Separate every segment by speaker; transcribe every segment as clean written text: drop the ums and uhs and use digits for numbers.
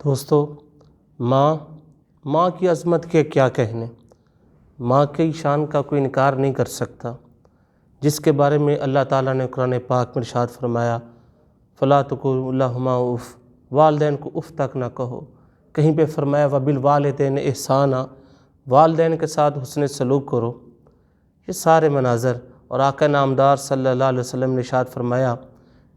Speaker 1: دوستو، ماں کی عظمت کے کیا کہنے۔ ماں کی شان کا کوئی انکار نہیں کر سکتا، جس کے بارے میں اللہ تعالیٰ نے قرآن پاک میں ارشاد فرمایا فَلَا تَقُولُوا لَهُمَا اُف، والدین کو اف تک نہ کہو۔ کہیں پہ فرمایا وَبِالْوَالِدَيْنِ احسانا، والدین کے ساتھ حسن سلوک کرو۔ یہ سارے مناظر، اور آقا نامدار صلی اللہ علیہ وسلم نے ارشاد فرمایا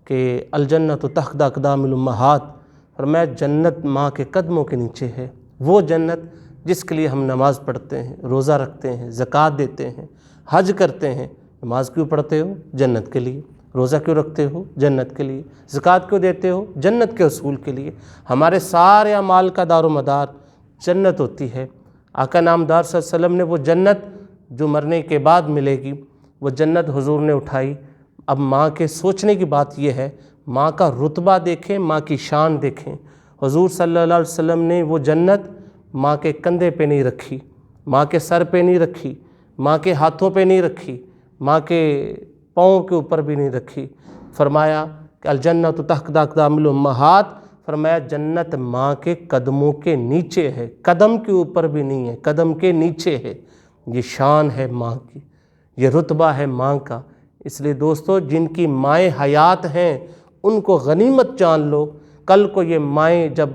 Speaker 1: کہ الجنت تحت اقدام الامہات، فرمایا جنت ماں کے قدموں کے نیچے ہے۔ وہ جنت جس کے لیے ہم نماز پڑھتے ہیں، روزہ رکھتے ہیں، زکوٰۃ دیتے ہیں، حج کرتے ہیں۔ نماز کیوں پڑھتے ہو؟ جنت کے لیے۔ روزہ کیوں رکھتے ہو؟ جنت کے لیے۔ زکوٰۃ کیوں دیتے ہو؟ جنت کے اصول کے لیے۔ ہمارے سارے اعمال کا دار و مدار جنت ہوتی ہے۔ آقا نامدار صلی اللہ علیہ وسلم نے وہ جنت جو مرنے کے بعد ملے گی، وہ جنت حضور نے اٹھائی۔ اب ماں کے سوچنے کی بات یہ ہے، ماں کا رتبہ دیکھیں، ماں کی شان دیکھیں۔ حضور صلی اللہ علیہ وسلم نے وہ جنت ماں کے کندھے پہ نہیں رکھی، ماں کے سر پہ نہیں رکھی، ماں کے ہاتھوں پہ نہیں رکھی، ماں کے پاؤں کے اوپر بھی نہیں رکھی۔ فرمایا کہ الجنت تحت اقدام الامہات، فرمایا جنت ماں کے قدموں کے نیچے ہے، قدم کے اوپر بھی نہیں ہے، قدم کے نیچے ہے۔ یہ شان ہے ماں کی، یہ رتبہ ہے ماں کا۔ اس لیے دوستو، جن کی مائیں حیات ہیں ان کو غنیمت جان لو۔ کل کو یہ مائیں جب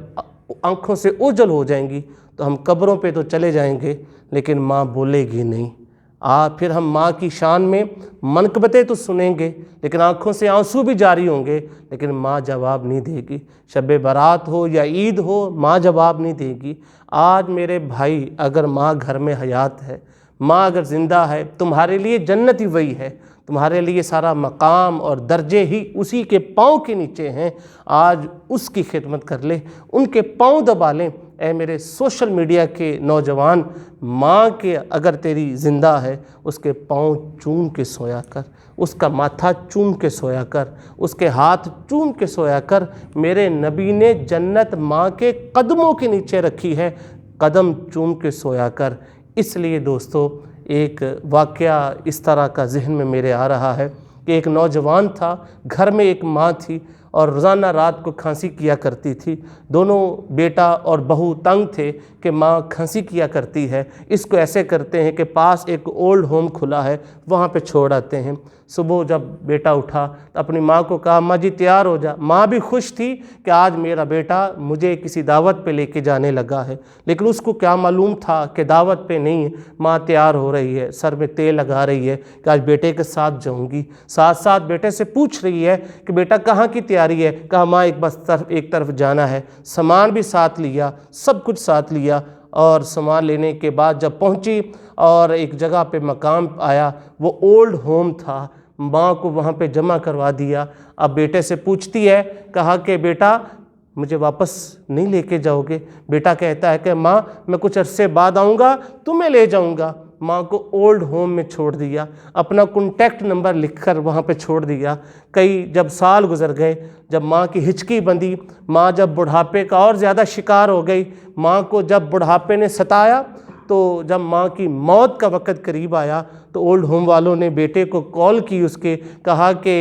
Speaker 1: آنکھوں سے اوجھل ہو جائیں گی تو ہم قبروں پہ تو چلے جائیں گے، لیکن ماں بولے گی نہیں۔ پھر ہم ماں کی شان میں منقبتیں تو سنیں گے، لیکن آنکھوں سے آنسو بھی جاری ہوں گے، لیکن ماں جواب نہیں دے گی۔ شب برات ہو یا عید ہو، ماں جواب نہیں دے گی۔ آج میرے بھائی، اگر ماں گھر میں حیات ہے، ماں اگر زندہ ہے، تمہارے لیے جنت ہی وہی ہے، تمہارے لیے سارا مقام اور درجے ہی اسی کے پاؤں کے نیچے ہیں۔ آج اس کی خدمت کر لے، ان کے پاؤں دبا لیں۔ اے میرے سوشل میڈیا کے نوجوان، ماں کے اگر تیری زندہ ہے، اس کے پاؤں چوم کے سویا کر، اس کا ماتھا چوم کے سویا کر، اس کے ہاتھ چوم کے سویا کر۔ میرے نبی نے جنت ماں کے قدموں کے نیچے رکھی ہے، قدم چوم کے سویا کر۔ اس لیے دوستو، ایک واقعہ اس طرح کا ذہن میں میرے آ رہا ہے کہ ایک نوجوان تھا، گھر میں ایک ماں تھی اور روزانہ رات کو کھانسی کیا کرتی تھی۔ دونوں بیٹا اور بہو تنگ تھے کہ ماں کھانسی کیا کرتی ہے، اس کو ایسے کرتے ہیں کہ پاس ایک اولڈ ہوم کھلا ہے، وہاں پہ چھوڑ آتے ہیں۔ صبح جب بیٹا اٹھا تو اپنی ماں کو کہا ماں جی تیار ہو جا۔ ماں بھی خوش تھی کہ آج میرا بیٹا مجھے کسی دعوت پہ لے کے جانے لگا ہے، لیکن اس کو کیا معلوم تھا کہ دعوت پہ نہیں ہے۔ ماں تیار ہو رہی ہے، سر میں تیل لگا رہی ہے کہ آج بیٹے کے ساتھ جاؤں گی، ساتھ ساتھ بیٹے سے پوچھ رہی ہے کہ بیٹا کہاں کی تیاری ہے؟ کہا ماں ایک طرف جانا ہے۔ سامان بھی ساتھ لیا، سب کچھ ساتھ لیا، اور سامان لینے کے بعد جب پہنچی اور ایک جگہ پہ مقام آیا، وہ اولڈ ہوم تھا، ماں کو وہاں پہ جمع کروا دیا۔ اب بیٹے سے پوچھتی ہے، کہا کہ بیٹا مجھے واپس نہیں لے کے جاؤ گے؟ بیٹا کہتا ہے کہ ماں میں کچھ عرصے بعد آؤں گا، تمہیں لے جاؤں گا۔ ماں کو اولڈ ہوم میں چھوڑ دیا، اپنا کنٹیکٹ نمبر لکھ کر وہاں پہ چھوڑ دیا۔ جب سال گزر گئے، جب ماں کی ہچکی بندھی، ماں جب بڑھاپے کا اور زیادہ شکار ہو گئی، ماں کو جب بڑھاپے نے ستایا، تو جب ماں کی موت کا وقت قریب آیا تو اولڈ ہوم والوں نے بیٹے کو کال کی، اس کے کہا کہ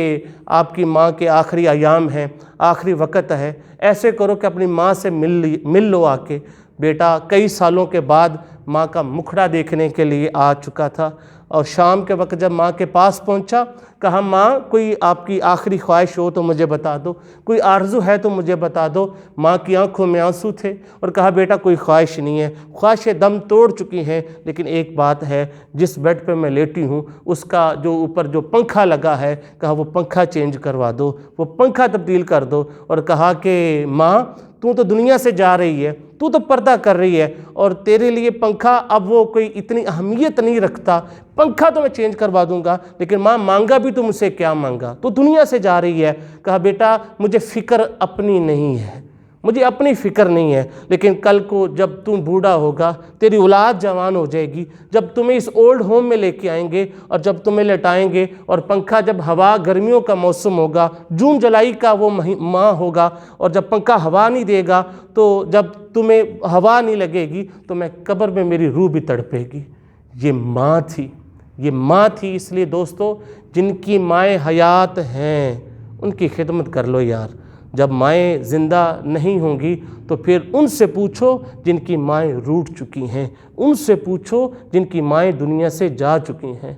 Speaker 1: آپ کی ماں کے آخری ایام ہیں، آخری وقت ہے، ایسے کرو کہ اپنی ماں سے مل لو آ کے۔ بیٹا کئی سالوں کے بعد ماں کا مکھڑا دیکھنے کے لیے آ چکا تھا، اور شام کے وقت جب ماں کے پاس پہنچا، کہا ماں کوئی آپ کی آخری خواہش ہو تو مجھے بتا دو، کوئی آرزو ہے تو مجھے بتا دو۔ ماں کی آنکھوں میں آنسو تھے، اور کہا بیٹا کوئی خواہش نہیں ہے، خواہشیں دم توڑ چکی ہیں، لیکن ایک بات ہے، جس بیڈ پہ میں لیٹی ہوں اس کا جو اوپر جو پنکھا لگا ہے، کہا وہ پنکھا چینج کروا دو، وہ پنکھا تبدیل کر دو۔ اور کہا کہ ماں تو دنیا سے جا رہی ہے، تو پردہ کر رہی ہے، اور تیرے لیے پنکھا اب وہ کوئی اتنی اہمیت نہیں رکھتا، پنکھا تو میں چینج کروا دوں گا، لیکن ماں مانگا بھی تو مجھ سے کیا مانگا، تو دنیا سے جا رہی ہے۔ کہا بیٹا مجھے فکر اپنی نہیں ہے، مجھے اپنی فکر نہیں ہے، لیکن کل کو جب تم بوڑھا ہوگا، تیری اولاد جوان ہو جائے گی، جب تمہیں اس اولڈ ہوم میں لے کے آئیں گے اور جب تمہیں لٹائیں گے، اور پنکھا جب ہوا گرمیوں کا موسم ہوگا، جون جولائی کا وہ ماہ ہوگا، اور جب پنکھا ہوا نہیں دے گا، تو جب تمہیں ہوا نہیں لگے گی تو میں قبر میں میری روح بھی تڑپے گی۔ یہ ماں تھی، یہ ماں تھی۔ اس لیے دوستو، جن کی مائیں حیات ہیں ان کی خدمت کر لو یار۔ جب مائیں زندہ نہیں ہوں گی تو پھر ان سے پوچھو جن کی مائیں روٹھ چکی ہیں، ان سے پوچھو جن کی مائیں دنیا سے جا چکی ہیں۔